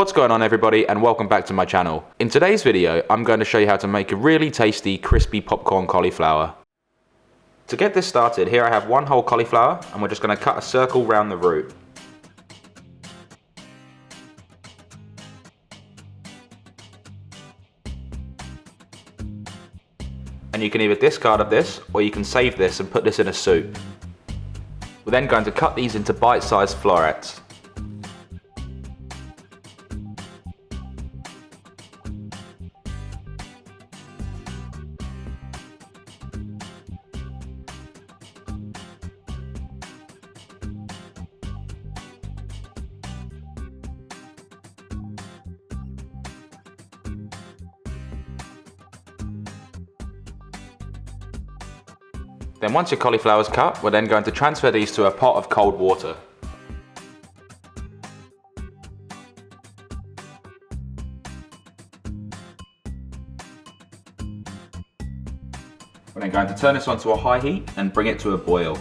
What's going on everybody, and welcome back to my channel. In today's video, I'm going to show you how to make a really tasty, crispy popcorn cauliflower. To get this started, here I have one whole cauliflower, and we're just going to cut a circle round the root. And you can either discard of this, or you can save this and put this in a soup. We're then going to cut these into bite-sized florets. Then once your cauliflower is cut, we're then going to transfer these to a pot of cold water. We're then going to turn this onto a high heat and bring it to a boil.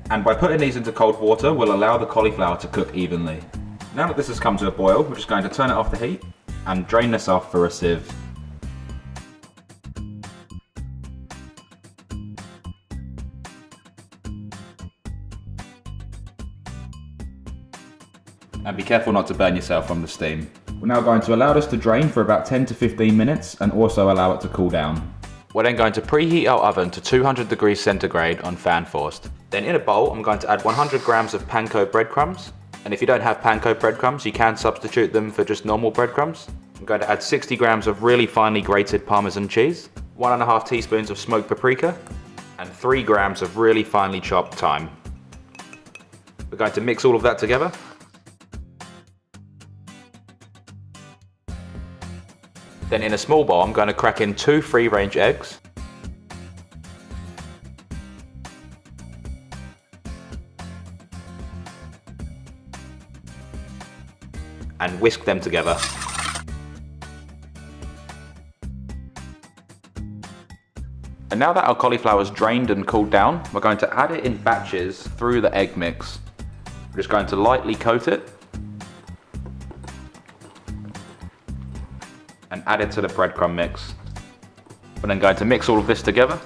And by putting these into cold water, we'll allow the cauliflower to cook evenly. Now that this has come to a boil, we're just going to turn it off the heat and drain this off for a sieve. And be careful not to burn yourself from the steam. We're now going to allow this to drain for about 10 to 15 minutes and also allow it to cool down. We're then going to preheat our oven to 200 degrees centigrade on fan forced. Then in a bowl, I'm going to add 100 grams of Panko breadcrumbs. And if you don't have Panko breadcrumbs, you can substitute them for just normal breadcrumbs. I'm going to add 60 grams of really finely grated Parmesan cheese, 1.5 teaspoons of smoked paprika, and 3 grams of really finely chopped thyme. We're going to mix all of that together. Then in a small bowl, I'm going to crack in 2 free-range eggs. And whisk them together. And now that our cauliflower is drained and cooled down, we're going to add it in batches through the egg mix. We're just going to lightly coat it. And add it to the breadcrumb mix. We're then going to mix all of this together.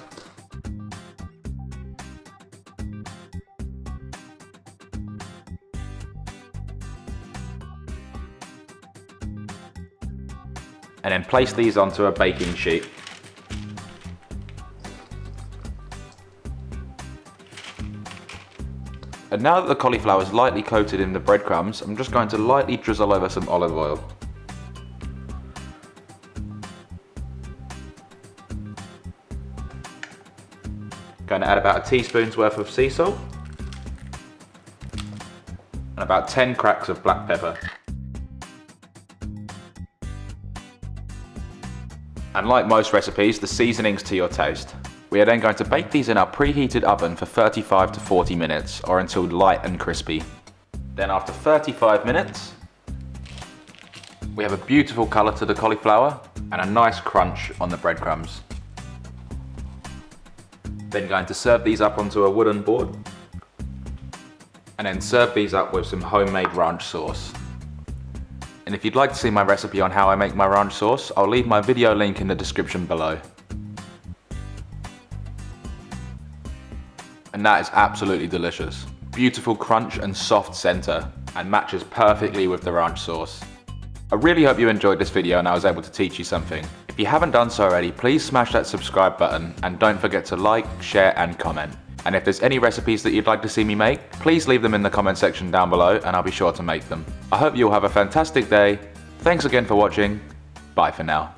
And then place these onto a baking sheet. And now that the cauliflower is lightly coated in the breadcrumbs, I'm just going to lightly drizzle over some olive oil. Going to add about a teaspoon's worth of sea salt and about 10 cracks of black pepper. And like most recipes, the seasonings to your taste. We are then going to bake these in our preheated oven for 35 to 40 minutes or until light and crispy. Then after 35 minutes, we have a beautiful colour to the cauliflower and a nice crunch on the breadcrumbs. Then going to serve these up onto a wooden board. And then serve these up with some homemade ranch sauce. And if you'd like to see my recipe on how I make my ranch sauce, I'll leave my video link in the description below. And that is absolutely delicious. Beautiful crunch and soft center, and matches perfectly with the ranch sauce. I really hope you enjoyed this video and I was able to teach you something. If you haven't done so already, please smash that subscribe button and don't forget to like, share and comment. And if there's any recipes that you'd like to see me make, please leave them in the comment section down below and I'll be sure to make them. I hope you'll have a fantastic day. Thanks again for watching. Bye for now.